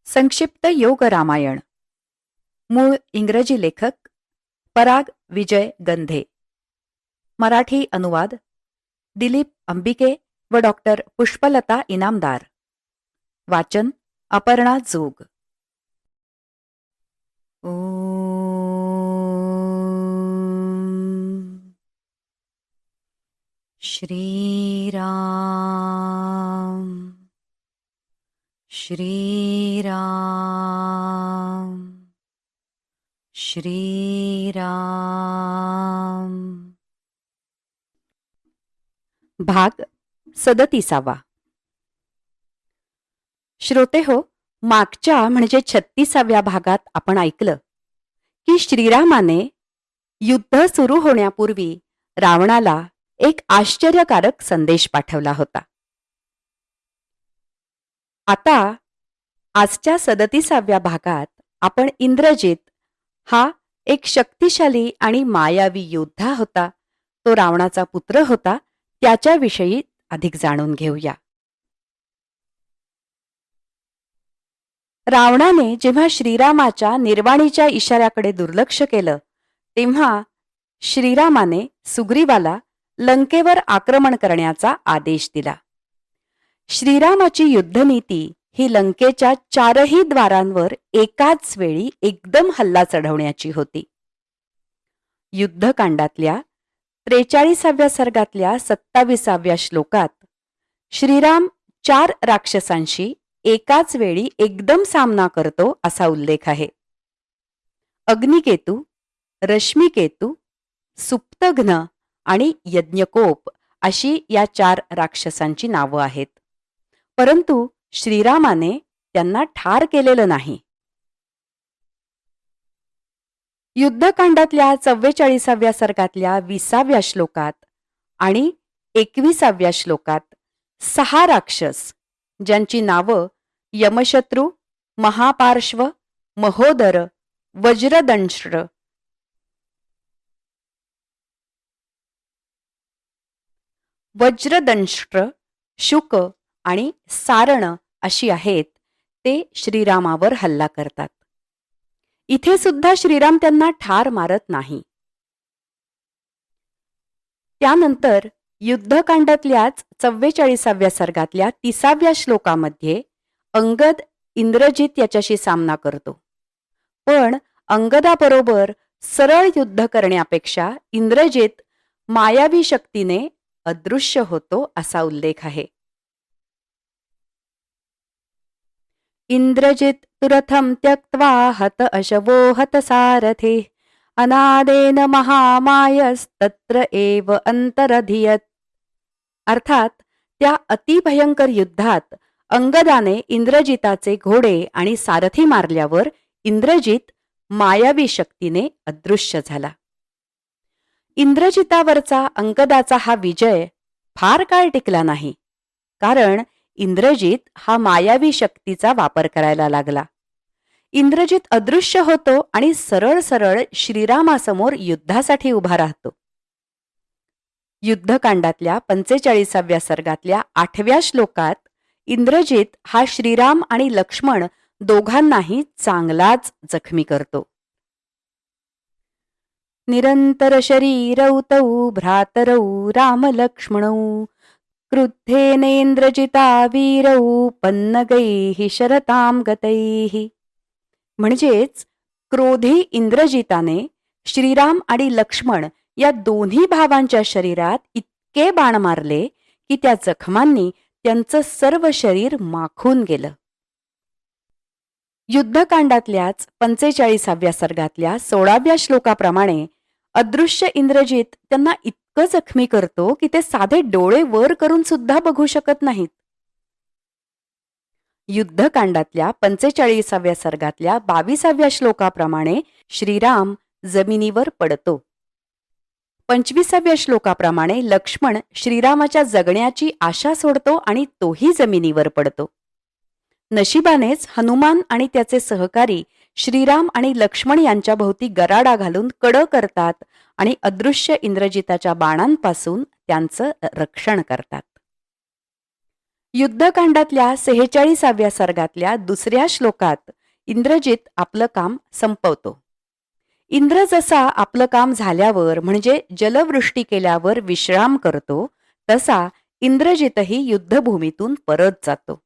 संक्षिप्त योग रामायण. मूळ इंग्रजी लेखक पराग विजय गंधे. मराठी अनुवाद दिलीप अंबिके व डॉक्टर पुष्पलता इनामदार. वाचन अपर्णा जोग. श्रीराम श्रीराम श्रीराम. भाग 37. श्रोते हो, मागच्या म्हणजे 36व्या भागात आपण ऐकलं की श्रीरामाने युद्ध सुरू होण्यापूर्वी रावणाला एक आश्चर्यकारक संदेश पाठवला होता. आता आजच्या 37व्या भागात आपण इंद्रजित हा एक शक्तिशाली आणि मायावी योद्धा होता, तो रावणाचा पुत्र होता, त्याच्याविषयी अधिक जाणून घेऊया. रावणाने जेव्हा श्रीरामाच्या निर्वाणीच्या इशाऱ्याकडे दुर्लक्ष केलं, तेव्हा श्रीरामाने सुग्रीवाला लंकेवर आक्रमण करण्याचा आदेश दिला. श्रीरामाची युद्धनीती ही लंकेच्या 4ही द्वारांवर एकाच वेळी एकदम हल्ला चढवण्याची होती. युद्धकांडातल्या 43व्या सर्गातल्या 27व्या श्लोकात श्रीराम 4 राक्षसांशी एकाच वेळी एकदम सामना करतो असा उल्लेख आहे. अग्निकेतू, रश्मिकेतू, सुप्तघ्न आणि यज्ञकोप अशी या 4 राक्षसांची नावं आहेत. परंतु श्रीरामाने त्यांना ठार केलेलं नाही. युद्धकांडातल्या 44व्या सर्गातल्या 20व्या श्लोकात आणि 21व्या श्लोकात 6 राक्षस ज्यांची नावं यमशत्रू, महापार्श्व, महोदर, वज्रदंष्ट्र, शुक आणि सारण अशी आहेत, ते श्रीरामावर हल्ला करतात. इथे सुद्धा श्रीराम त्यांना ठार मारत नाही. त्यानंतर युद्धकांडातल्याच 44व्या सर्गातल्या 30व्या श्लोकामध्ये अंगद इंद्रजित याच्याशी सामना करतो. पण अंगदाबरोबर सरळ युद्ध करण्यापेक्षा इंद्रजित मायावी शक्तीने अदृश्य होतो असा उल्लेख आहे. इंद्रजित तुरथम त्यक्त्वा हत अशवो हत सारथे अनादेन महामायस्तत्र एव अंतरधियत. अर्थात त्या अतिभयंकर युद्धात अंगदाने इंद्रजिताचे घोडे आणि सारथी मारल्यावर इंद्रजित मायावी शक्तीने अदृश्य झाला. इंद्रजितावरचा अंगदाचा हा विजय फार काळ टिकला नाही, कारण इंद्रजित हा मायावी शक्तीचा वापर करायला लागला. इंद्रजित अदृश्य होतो आणि सरळ सरळ श्रीरामासमोर युद्धासाठी उभा राहतो. युद्धकांडातल्या 45व्या सर्गातल्या 8व्या श्लोकात इंद्रजित हा श्रीराम आणि लक्ष्मण दोघांनाही चांगलाच जखमी करतो. निरंतर शरीरौ तौ भ्रातरौ रामलक्ष्मणौ क्रुद्धेनेंद्रजिता वीरौ पन्नगैः शरतां गतैः. म्हणजेच क्रोधी इंद्रजिताने श्रीराम आणि लक्ष्मण या दोन्ही भावांच्या शरीरात इतके बाण मारले की त्या जखमांनी त्यांचं सर्व शरीर माखून गेलं. युद्धकांडातल्याच 45व्या सर्गातल्या 16व्या श्लोकाप्रमाणे अदृश्य इंद्रजित त्यांना इतकं जखमी करतो की ते साधे डोळे वर करून सुद्धा बघू शकत नाहीत. युद्धकांडातल्या 45व्या सर्गातल्या 22व्या श्लोकाप्रमाणे श्रीराम जमिनीवर पडतो. 25व्या श्लोकाप्रमाणे लक्ष्मण श्रीरामाच्या जगण्याची आशा सोडतो आणि तोही जमिनीवर पडतो. नशिबानेच हनुमान आणि त्याचे सहकारी श्रीराम आणि लक्ष्मण यांच्या भोवती गराडा घालून कड करतात आणि अदृश्य इंद्रजिताच्या बाणांपासून त्यांचं रक्षण करतात. युद्धकांडातल्या 46व्या सर्गातल्या दुसऱ्या श्लोकात इंद्रजित आपलं काम संपवतो. इंद्र जसा आपलं काम झाल्यावर म्हणजे जलवृष्टी केल्यावर विश्राम करतो, तसा इंद्रजितही युद्धभूमीतून परत जातो.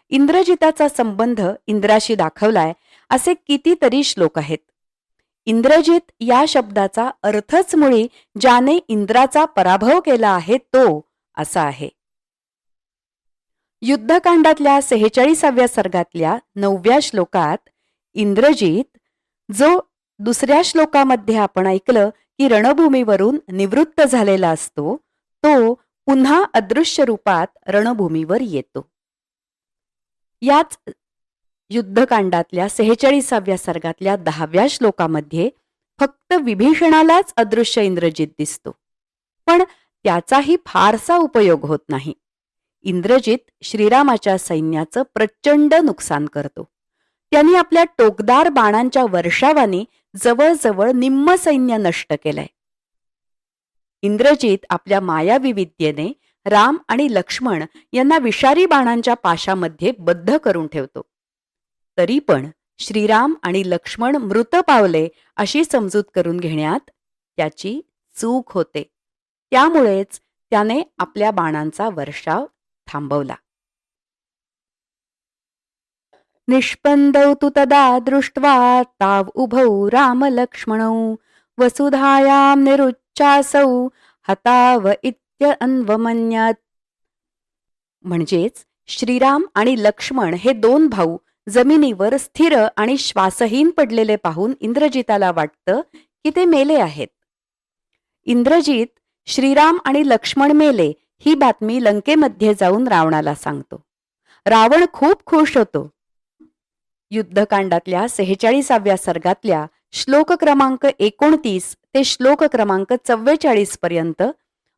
इंद्रजिताचा संबंध इंद्राशी दाखवलाय असे कितीतरी श्लोक आहेत. इंद्रजित या शब्दाचा अर्थच मुळी ज्याने इंद्राचा पराभव केला आहे तो असा आहे. युद्धकांडातल्या 46व्या सर्गातल्या 9व्या श्लोकात इंद्रजित, जो दुसऱ्या श्लोकामध्ये आपण ऐकलं की रणभूमीवरून निवृत्त झालेला असतो, तो पुन्हा अदृश्य रूपात रणभूमीवर येतो. याच युद्धकांडातल्या 46व्या सर्गातल्या 10व्या श्लोकामध्ये फक्त विभीषणालाच अदृश्य इंद्रजित दिसतो, पण त्याचाही फारसा उपयोग होत नाही. इंद्रजित श्रीरामाच्या सैन्याचं प्रचंड नुकसान करतो. त्यांनी आपल्या टोकदार बाणांच्या वर्षावाने जवळजवळ निम्म सैन्य नष्ट केलंय. इंद्रजित आपल्या मायावी विद्येने राम आणि लक्ष्मण यांना विषारी बाणांच्या पाशामध्ये बद्ध करून ठेवतो. तरी पण श्रीराम आणि लक्ष्मण मृत पावले अशी समजूत करून घेण्यात त्याची चूक होते. त्यामुळेच त्याने आपल्या बाणांचा वर्षाव थांबवला. निष्पंदौ तु तदा दृष्ट्वा ताव उभौ रामलक्ष्मणौ वसुधायां निरुच्चासौ हताव इत्यन्वमन्यत. म्हणजेच श्रीराम आणि लक्ष्मण हे दोन भाऊ जमिनीवर स्थिर आणि श्वासहीन पडलेले पाहून इंद्रजिताला वाटतं की ते मेले आहेत. इंद्रजित श्रीराम आणि लक्ष्मण मेले ही बातमी लंकेमध्ये जाऊन रावणाला सांगतो. रावण खूप खुश होतो. युद्धकांडातल्या 46व्या सर्गातल्या श्लोक क्रमांक 29 ते श्लोक क्रमांक 44 पर्यंत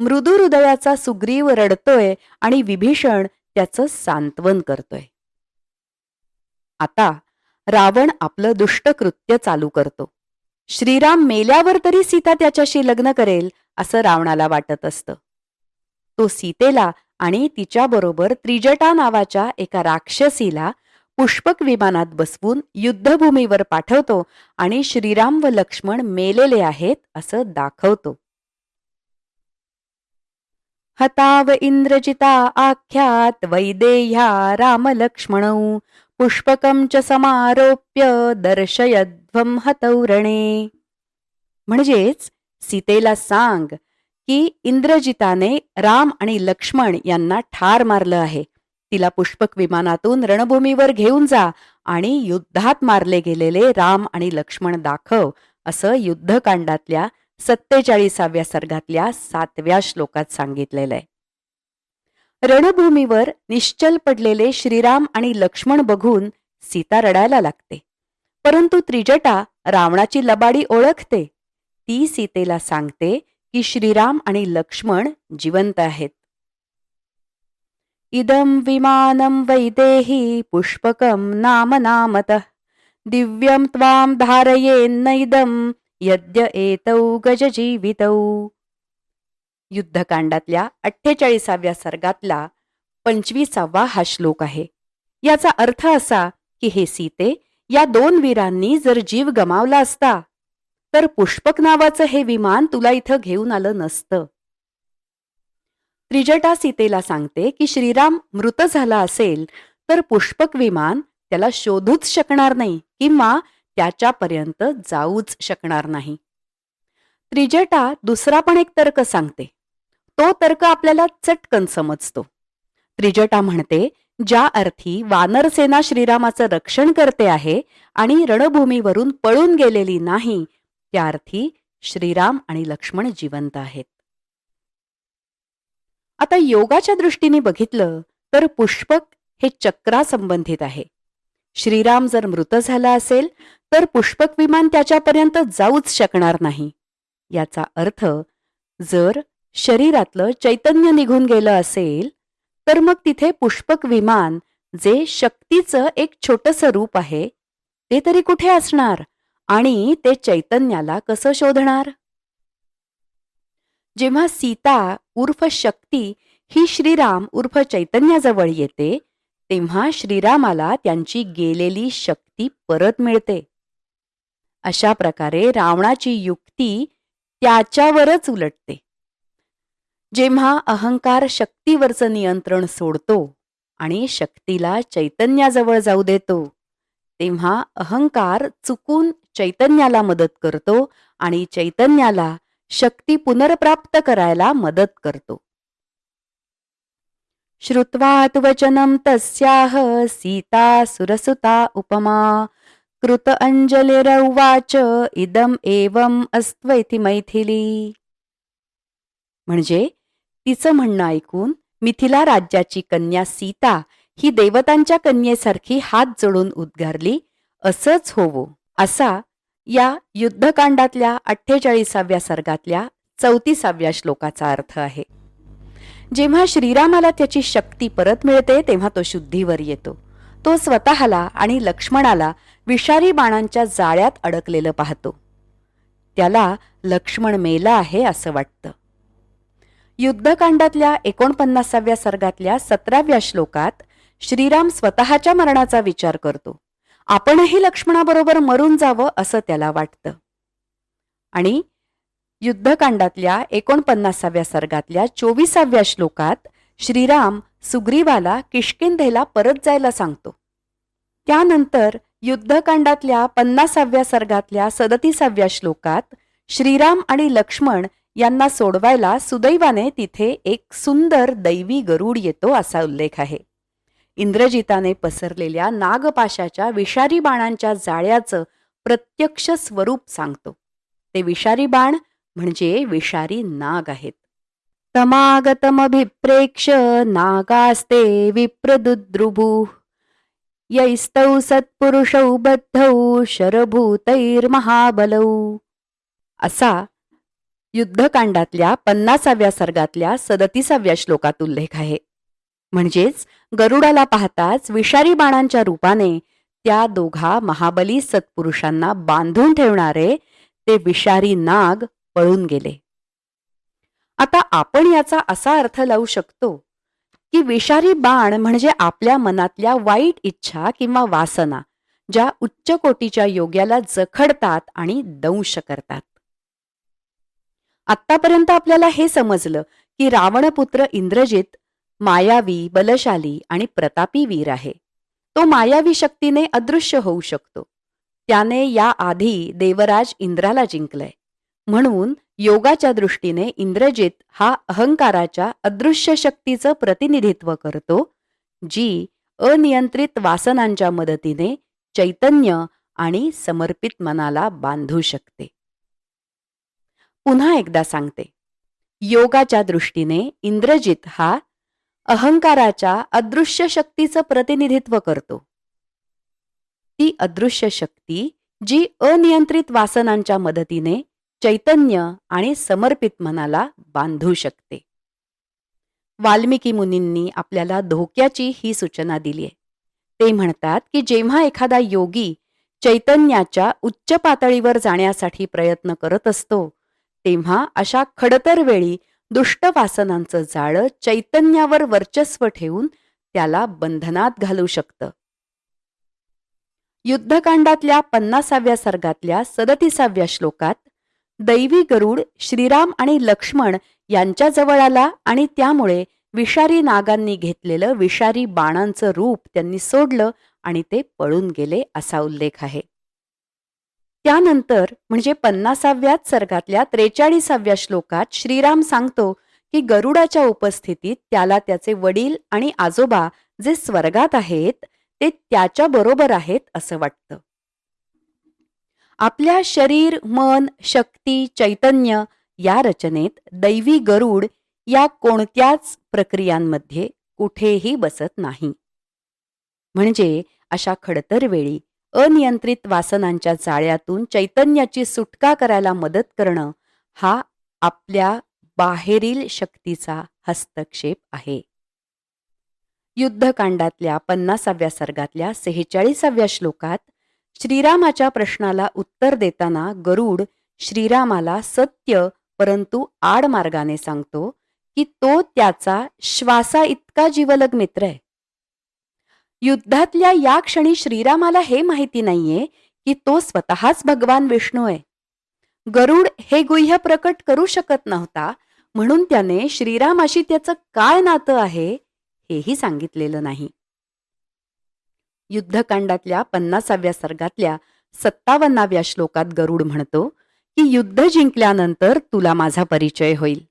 मृदू हृदयाचा सुग्रीव रडतोय आणि विभीषण त्याचं सांत्वन करतोय. आता रावण आपलं दुष्ट कृत्य चालू करतो. श्रीराम मेल्यावर तरी सीता त्याच्याशी लग्न करेल असं रावणाला वाटत असतं. तो सीतेला आणि तिच्याबरोबर त्रिजटा नावाच्या एका राक्षसीला पुष्पक विमानात बसवून युद्धभूमीवर पाठवतो आणि श्रीराम व लक्ष्मण मेलेले आहेत असं दाखवतो. हताव इंद्रजिता आख्यात वैदेह्या रामलक्ष्मणौ पुष्पकं च समारोप्य दर्शयध्वं हतौ रणे. म्हणजेच सीतेला सांग की इंद्रजिताने राम आणि लक्ष्मण यांना ठार मारलं आहे. तिला पुष्पक विमानातून रणभूमीवर घेऊन जा आणि युद्धात मारले गेलेले राम आणि लक्ष्मण दाखव असं युद्धकांडातल्या 47व्या सर्गातल्या 7व्या श्लोकात सांगितलेलं आहे. रणभूमीवर निश्चल पडलेले श्रीराम आणि लक्ष्मण बघून सीता रडायला लागते. परंतु त्रिजटा रावणाची लबाडी ओळखते. ती सीतेला सांगते की श्रीराम आणि लक्ष्मण जिवंत आहेत. इदं विमानं वैदेही पुष्पकं नाम नामतः दिव्यं त्वां धारयेन्नैदं यद्य एतौ गजजीवितौ. युद्धकांडातल्या 48व्या सर्गातला 25वा हा श्लोक आहे. याचा अर्थ असा की हे सीते, या दोन वीरांनी जर जीव गमावला असता तर पुष्पक नावाचं हे विमान तुला इथं घेऊन आलं नसतं. त्रिजटा सीतेला सांगते की श्रीराम मृत झाला असेल तर पुष्पक विमान त्याला शोधूच शकणार नाही किंवा त्याच्यापर्यंत जाऊच शकणार नाही. त्रिजटा दुसरा पण एक तर्क सांगते. तो तर्क आपल्याला चटकन समजतो. त्रिजटा म्हणते, ज्या अर्थी वानरसेना श्रीरामाचं रक्षण करते आहे आणि रणभूमीवरून पळून गेलेली नाही, त्या अर्थी श्रीराम आणि लक्ष्मण जिवंत आहेत. आता योगाच्या दृष्टीने बघितलं तर पुष्पक हे चक्रासंबंधित आहे. श्रीराम जर मृत झाला असेल तर पुष्पक विमान त्याच्यापर्यंत जाऊच शकणार नाही. याचा अर्थ जर शरीरातलं चैतन्य निघून गेलं असेल तर मग तिथे पुष्पक विमान, जे शक्तीचं एक छोटंसं रूप आहे, ते तरी कुठे असणार आणि ते चैतन्याला कसं शोधणार? जेव्हा सीता उर्फ शक्ती ही श्रीराम उर्फ चैतन्याजवळ येते तेव्हा श्रीरामाला त्यांची गेलेली शक्ती परत मिळते. अशा प्रकारे रावणाची युक्ती त्याच्यावरच उलटते. जेव्हा अहंकार शक्तीवरचं नियंत्रण सोडतो आणि शक्तीला चैतन्याजवळ जाऊ देतो, तेव्हा अहंकार चुकून चैतन्याला मदत करतो आणि चैतन्याला शक्ती पुनर्प्राप्त करायला मदत करतो. श्रुत्वा तु वचनं तस्याः सीता सुरसुता उपमा कृत अंजलिरवाच इदम एवं अस्त्वैति मैथिली. म्हणजे तिचं म्हणणं ऐकून मिथिला राज्याची कन्या सीता ही देवतांच्या कन्येसारखी हात जोडून उद्गारली, असंच होवो. असा या युद्धकांडातल्या 48व्या सर्गातल्या 34व्या श्लोकाचा अर्थ आहे. जेव्हा श्रीरामाला त्याची शक्ती परत मिळते तेव्हा तो शुद्धीवर येतो. तो स्वतःला आणि लक्ष्मणाला विषारी बाणांच्या जाळ्यात अडकलेलं पाहतो. त्याला लक्ष्मण मेला आहे असं वाटतं. युद्धकांडातल्या 49व्या सर्गातल्या 17व्या श्लोकात श्रीराम स्वतःच्या मरणाचा विचार करतो. आपणही लक्ष्मणाबरोबर मरून जावं असं त्याला वाटतं. आणि युद्धकांडातल्या 49व्या सर्गातल्या 24व्या श्लोकात श्रीराम सुग्रीवाला किष्किंधेला परत जायला सांगतो. त्यानंतर युद्धकांडातल्या 50व्या सर्गातल्या 37व्या श्लोकात श्रीराम आणि लक्ष्मण यांना सोडवायला सुदैवाने तिथे एक सुंदर दैवी गरुड येतो असा उल्लेख आहे. इंद्रजिताने पसरलेल्या नागपाशाच्या विषारी बाणांच्या जाळ्याचं प्रत्यक्ष स्वरूप सांगतो. ते विषारी बाण म्हणजे विषारी नाग आहेत. तमागतमभिप्रेक्ष नागास्ते विप्रदुद्रुभु यैस्तौ सत्पुरुषौ बद्धौ शरभूतैर्महाबलौ. असा युद्धकांडातल्या 50व्या सर्गातल्या 37व्या श्लोकात उल्लेख आहे. म्हणजेच गरुडाला पाहताच विषारी बाणांच्या रूपाने त्या दोघा महाबली सत्पुरुषांना बांधून ठेवणारे ते विषारी नाग पळून गेले. आता आपण याचा असा अर्थ लावू शकतो की विषारी बाण म्हणजे आपल्या मनातल्या वाईट इच्छा किंवा वासना, ज्या उच्च कोटीच्या योग्याला जखडतात आणि दंश करतात. आत्तापर्यंत आपल्याला हे समजलं की रावणपुत्र इंद्रजित मायावी, बलशाली आणि प्रतापी वीर आहे. तो मायावी शक्तीने अदृश्य होऊ शकतो. त्याने या आधी देवराज इंद्राला जिंकलंय. म्हणून योगाच्या दृष्टीने इंद्रजित हा अहंकाराच्या अदृश्य शक्तीचं प्रतिनिधित्व करतो, जी अनियंत्रित वासनांच्या मदतीने चैतन्य आणि समर्पित मनाला बांधू शकते. पुन्हा एकदा सांगते, योगाच्या दृष्टीने इंद्रजित हा अहंकाराच्या अदृश्य शक्तीचं प्रतिनिधित्व करतो. ती अदृश्य शक्ती जी अनियंत्रित वासनांच्या मदतीने चैतन्य आणि समर्पित मनाला बांधू शकते. वाल्मिकी मुनींनी आपल्याला धोक्याची ही सूचना दिली आहे. ते म्हणतात की जेव्हा एखादा योगी चैतन्याच्या उच्च पातळीवर जाण्यासाठी प्रयत्न करत असतो, तेव्हा अशा खडतर वेळी दुष्ट वासनांचं जाळं चैतन्यावर वर्चस्व ठेवून त्याला बंधनात घालू शकतं. युद्धकांडातल्या 50व्या सर्गातल्या 37व्या श्लोकात दैवी गरुड श्रीराम आणि लक्ष्मण यांच्याजवळ आला आणि त्यामुळे विषारी नागांनी घेतलेलं विषारी बाणांचं रूप त्यांनी सोडलं आणि ते पळून गेले असा उल्लेख आहे. त्यानंतर म्हणजे 50व्याच सर्गातल्या 43व्या श्लोकात श्रीराम सांगतो की गरुडाच्या उपस्थितीत त्याला त्याचे वडील आणि आजोबा जे स्वर्गात आहेत ते त्याच्या बरोबर आहेत असं वाटतं. आपल्या शरीर, मन, शक्ती, चैतन्य या रचनेत दैवी गरुड या कोणत्याच प्रक्रियांमध्ये कुठेही बसत नाही. म्हणजे अशा खडतर वेळी अनियंत्रित वासनांच्या जाळ्यातून चैतन्याची सुटका करायला मदत करणं हा आपल्या बाहेरील शक्तीचा हस्तक्षेप आहे. युद्धकांडातल्या 50व्या सर्गातल्या 46व्या श्लोकात श्रीरामाच्या प्रश्नाला उत्तर देताना गरुड श्रीरामाला सत्य परंतु आडमार्गाने सांगतो की तो त्याचा श्वासा इतका जिवलग मित्र आहे. युद्धातल्या या क्षणी श्रीरामाला हे माहिती नाहीये की तो स्वतःच भगवान विष्णू आहे. गरुड हे गुह्य प्रकट करू शकत नव्हता, म्हणून त्याने श्रीरामाशी त्याचं काय नातं आहे हेही सांगितलेलं नाही. युद्धकांडातल्या 50व्या सर्गातल्या 57व्या श्लोकात गरुड म्हणतो की युद्ध जिंकल्यानंतर तुला माझा परिचय होईल.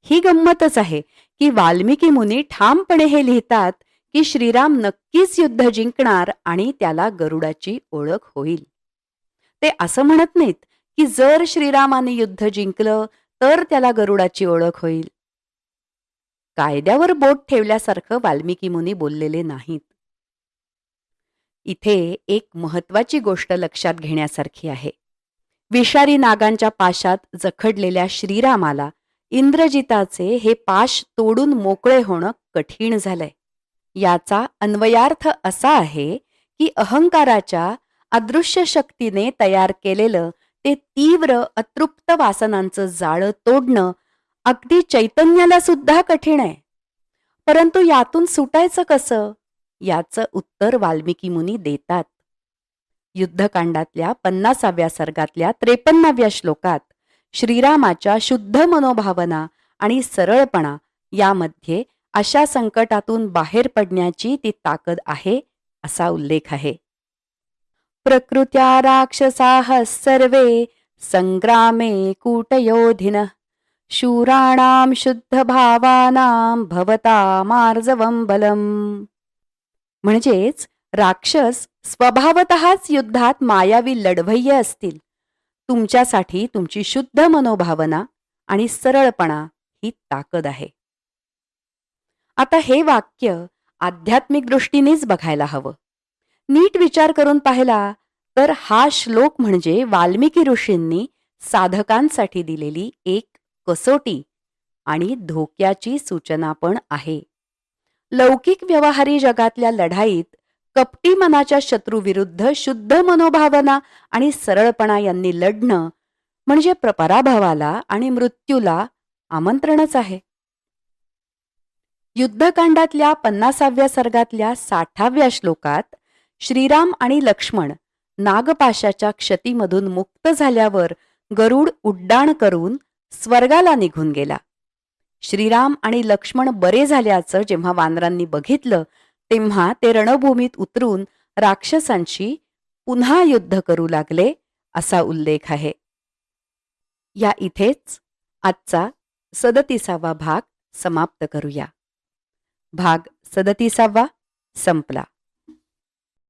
ही गंमतच आहे की वाल्मिकी मुनी ठामपणे हे लिहितात की श्रीराम नक्कीच युद्ध जिंकणार आणि त्याला गरुडाची ओळख होईल. ते असं म्हणत नाहीत की जर श्रीरामाने युद्ध जिंकलं तर त्याला गरुडाची ओळख होईल. कायद्यावर बोट ठेवल्यासारखं वाल्मिकी मुनी बोललेले नाहीत. इथे एक महत्वाची गोष्ट लक्षात घेण्यासारखी आहे. विषारी नागांच्या पाशात जखडलेल्या श्रीरामाला इंद्रजिताचे हे पाश तोडून मोकळे होणं कठीण झालंय. याचा अन्वयार्थ असा आहे की अहंकाराच्या अदृश्य शक्तीने तयार केलेलं ते तीव्र अतृप्त वासनांचं जाळं तोडणं अगदी चैतन्याला सुद्धा कठीण आहे. परंतु यातून सुटायचं कसं याचं उत्तर वाल्मिकी मुनी देतात. युद्धकांडातल्या 50व्या सर्गातल्या 53व्या श्लोकात श्रीरामाच्या शुद्ध मनोभावना आणि सरळपणा यामध्ये अशा संकटातून बाहेर पडण्याची ती ताकद आहे असा उल्लेख आहे. प्रकृत्या राक्षसाः सर्वे संग्रामे कूटयोधिनः शूराणां शुद्धभावानां भवतामार्जवं बलम्. म्हणजेच राक्षस स्वभावतःच युद्धात मायावी लढवय्ये असतील. तुमच्यासाठी तुमची शुद्ध मनोभावना आणि सरळपणा ही ताकद आहे. आता हे वाक्य आध्यात्मिक दृष्टीनेच बघायला हवं. नीट विचार करून पाहिला तर हा श्लोक म्हणजे वाल्मिकी ऋषींनी साधकांसाठी दिलेली एक कसोटी आणि धोक्याची सूचना पण आहे. लौकिक व्यवहारी जगातल्या लढाईत कपटी मनाच्या शत्रूविरुद्ध शुद्ध मनोभावना आणि सरळपणा यांनी लढणं म्हणजे पराभवाला आणि मृत्यूला आमंत्रणच आहे. युद्धकांडातल्या 50व्या सर्गातल्या 60व्या श्लोकात श्रीराम आणि लक्ष्मण नागपाशाच्या क्षतीमधून मुक्त झाल्यावर गरुड उड्डाण करून स्वर्गाला निघून गेला. श्रीराम आणि लक्ष्मण बरे झाल्याचं जेव्हा वानरांनी बघितलं तेव्हा ते रणभूमीत उतरून राक्षसांशी पुन्हा युद्ध करू लागले असा उल्लेख आहे. या इथेच आजचा 37वा भाग समाप्त करूया. भाग 37 संपला.